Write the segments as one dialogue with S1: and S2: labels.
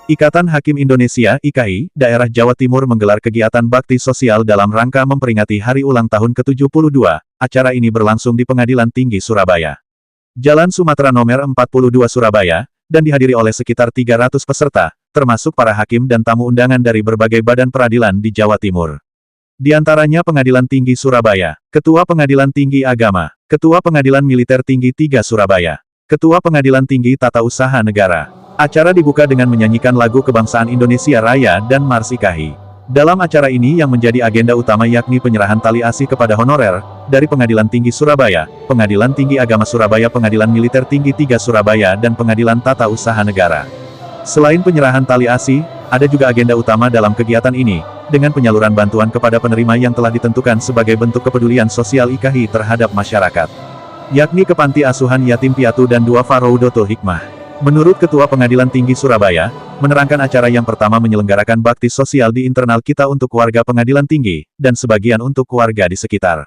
S1: Ikatan Hakim Indonesia (IKHI) Daerah Jawa Timur menggelar kegiatan bakti sosial dalam rangka memperingati Hari Ulang Tahun ke-72. Acara ini berlangsung di Pengadilan Tinggi Surabaya, Jalan Sumatera Nomer 42 Surabaya, dan dihadiri oleh sekitar 300 peserta, termasuk para hakim dan tamu undangan dari berbagai badan peradilan di Jawa Timur. Di antaranya Pengadilan Tinggi Surabaya, Ketua Pengadilan Tinggi Agama, Ketua Pengadilan Militer Tinggi 3 Surabaya, Ketua Pengadilan Tinggi Tata Usaha Negara. Acara dibuka dengan menyanyikan lagu Kebangsaan Indonesia Raya dan Mars IKHI. Dalam acara ini yang menjadi agenda utama yakni penyerahan tali asi kepada honorer, dari Pengadilan Tinggi Surabaya, Pengadilan Tinggi Agama Surabaya, Pengadilan Militer Tinggi 3 Surabaya dan Pengadilan Tata Usaha Negara. Selain penyerahan tali asi, ada juga agenda utama dalam kegiatan ini, dengan penyaluran bantuan kepada penerima yang telah ditentukan sebagai bentuk kepedulian sosial IKHI terhadap masyarakat, yakni ke Panti Asuhan Yatim Piatu dan Duafa Roudotul Hikmah. Menurut Ketua Pengadilan Tinggi Surabaya, menerangkan acara yang pertama menyelenggarakan bakti sosial di internal kita untuk warga Pengadilan Tinggi, dan sebagian untuk warga di sekitar.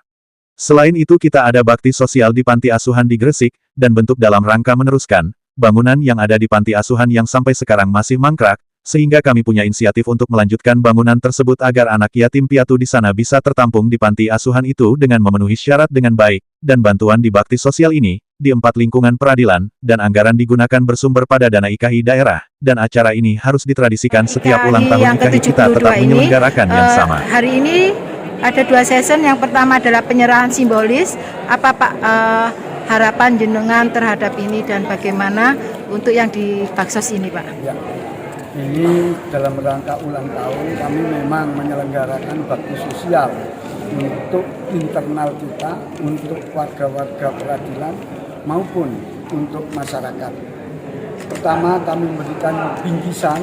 S1: Selain itu kita ada bakti sosial di Panti Asuhan di Gresik, dan bentuk dalam rangka meneruskan bangunan yang ada di Panti Asuhan yang sampai sekarang masih mangkrak, sehingga kami punya inisiatif untuk melanjutkan bangunan tersebut agar anak yatim piatu di sana bisa tertampung di Panti Asuhan itu dengan memenuhi syarat dengan baik, dan bantuan di bakti sosial ini, di 4 lingkungan peradilan, dan anggaran digunakan bersumber pada dana IKHI daerah, dan acara ini harus ditradisikan setiap ulang tahun IKHI kita tetap menyelenggarakan yang sama.
S2: Hari ini ada 2 session, yang pertama adalah penyerahan simbolis, apa Pak harapan jenengan terhadap ini dan bagaimana untuk yang di Baksos ini Pak?
S3: Ya, ini dalam rangka ulang tahun kami memang menyelenggarakan bakti sosial untuk internal kita, untuk warga-warga peradilan, maupun untuk masyarakat. Pertama kami memberikan bingkisan,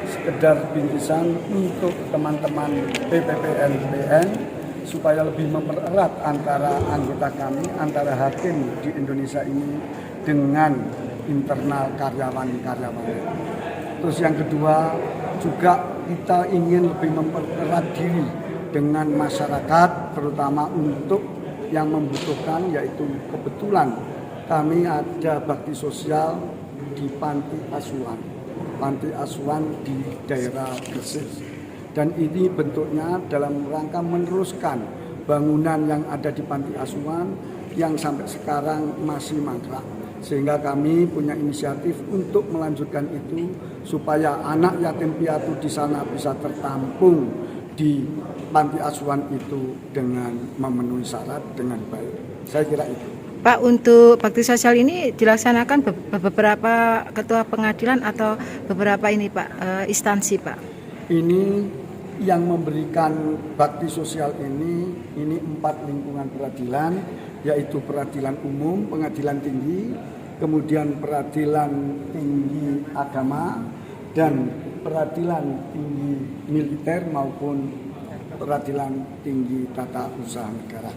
S3: sekedar bingkisan untuk teman-teman PPPN supaya lebih mempererat antara anggota kami, antara hakim di Indonesia ini dengan internal karyawan-karyawan. Terus yang kedua juga kita ingin lebih mempererat diri dengan masyarakat, terutama untuk yang membutuhkan, yaitu kebetulan kami ada bakti sosial di Panti Asuhan di daerah Gresik. Dan ini bentuknya dalam rangka meneruskan bangunan yang ada di Panti Asuhan yang sampai sekarang masih mangkrak. Sehingga kami punya inisiatif untuk melanjutkan itu supaya anak yatim piatu di sana bisa tertampung di Panti Asuhan itu dengan memenuhi syarat dengan baik. Saya kira itu.
S2: Pak, untuk bakti sosial ini dilaksanakan beberapa ketua pengadilan atau beberapa ini Pak, instansi Pak?
S3: Ini yang memberikan bakti sosial ini 4 lingkungan peradilan, yaitu peradilan umum, pengadilan tinggi, kemudian peradilan tinggi agama, dan peradilan tinggi militer maupun peradilan tinggi tata usaha negara.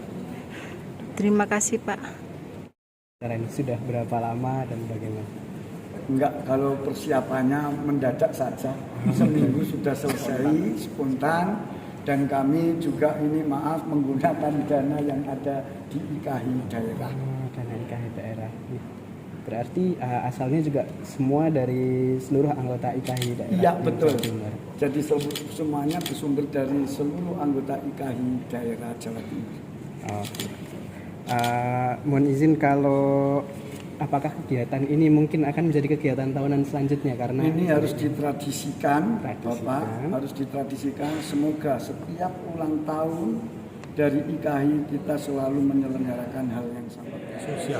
S2: Terima kasih Pak.
S4: Ini sudah berapa lama dan bagaimana?
S3: Enggak, kalau persiapannya mendadak saja, seminggu sudah selesai, spontan, dan kami juga ini menggunakan dana yang ada di IKHI daerah.
S4: Dana IKHI daerah. Berarti asalnya juga semua dari seluruh anggota IKHI daerah?
S3: Iya, betul. Jadi semuanya bersumber dari seluruh anggota IKHI daerah Jawa Timur.
S4: Oke. Mohon izin, kalau apakah kegiatan ini mungkin akan menjadi kegiatan tahunan selanjutnya, karena
S3: ini harus ditradisikan, Bapak, harus ditradisikan. Semoga setiap ulang tahun dari IKHI kita selalu menyelenggarakan hal yang sama.
S5: Sosial,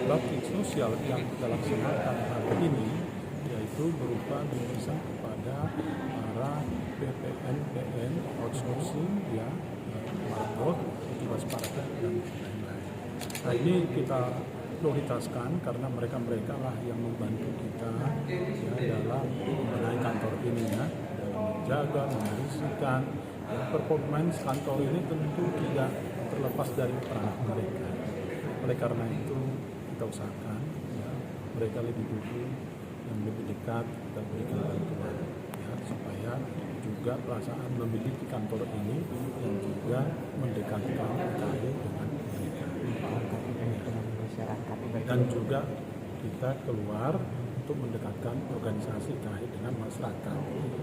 S5: bakti sosial yang kita laksanakan hari ini yaitu berupa bingkisan kepada para PPN outsourcing, ya, marbot, petugas partai dan lain-lain. Nah, ini kita prioritaskan karena mereka lah yang membantu kita ya, dalam mengenai kantor ini, ya, dalam menjaga, membersihkan. Performance kantor ini tentu tidak terlepas dari peran mereka. Oleh karena itu kita usahakan ya, mereka lebih dulu dan lebih dekat kita berikan bantuan, ya, supaya juga perasaan memiliki kantor ini yang juga mendekatkan IKHI dengan mereka. Dan juga kita keluar untuk untuk mendekatkan organisasi IKHI dengan masyarakat.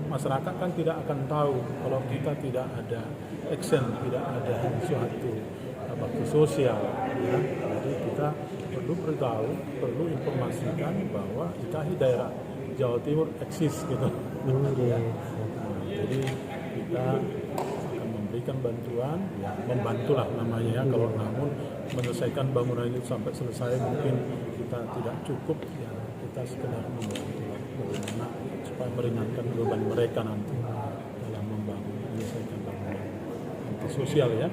S5: Masyarakat kan tidak akan tahu kalau kita tidak ada action, tidak ada suatu bakti sosial. Ya. Jadi kita perlu beritahu, perlu informasikan bahwa IKHI daerah Jawa Timur eksis gitu. Ya. Nah, jadi kita akan memberikan bantuan, ya membantulah namanya ya. Kalau namun menyelesaikan bangunan itu sampai selesai mungkin kita tidak cukup, ya kita sekedar membantu bagaimana supaya meringankan beban mereka nanti dalam membangun menyelesaikan bangunan anti sosial ya.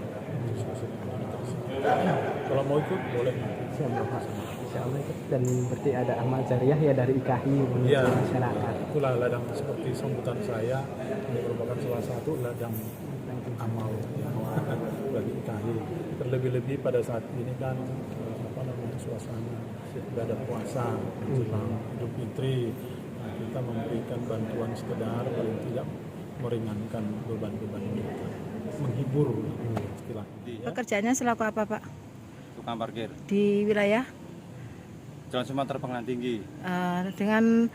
S5: Kalau mau ikut boleh nanti.
S4: Insya Allah ikut. Dan berarti ada amal jariah ya dari IKHI menuju
S5: Ya,
S4: masyarakat.
S5: itulah ladang seperti sambutan saya, ini merupakan salah satu ladang amal ya, bagi IKHI. Terlebih-lebih pada saat ini kan suasana ibadah puasa menjelang Idul Fitri. Nah, kita memberikan bantuan sekedar paling tidak meringankan beban-beban mereka, menghibur istilahnya.
S2: Pekerjaannya selaku apa Pak?
S6: Tukang parkir
S2: Di wilayah?
S6: Jalan Sumatera Pengadilan Tinggi.
S2: Dengan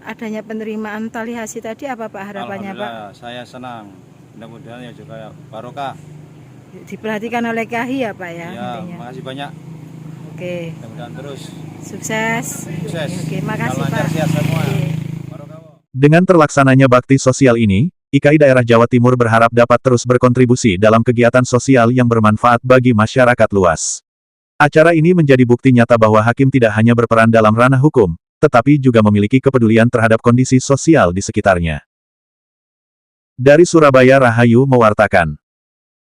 S2: adanya penerimaan tali hasil tadi apa Pak harapannya Pak?
S6: Alhamdulillah saya senang, mudah-mudahan ya juga barokah.
S2: Diperhatikan oleh IKHI ya Pak ya?
S6: Ya,
S2: intinya.
S6: makasih banyak.
S2: Oke,
S6: Mudah-mudahan terus
S2: sukses.
S6: sukses.
S2: Oke, makasih
S6: Jalan
S2: Pak.
S6: lancar, sehat semua.
S2: Oke.
S6: Barokah.
S1: Dengan terlaksananya bakti sosial ini, IKHI Daerah Jawa Timur berharap dapat terus berkontribusi dalam kegiatan sosial yang bermanfaat bagi masyarakat luas. Acara ini menjadi bukti nyata bahwa hakim tidak hanya berperan dalam ranah hukum, tetapi juga memiliki kepedulian terhadap kondisi sosial di sekitarnya. Dari Surabaya, Rahayu mewartakan.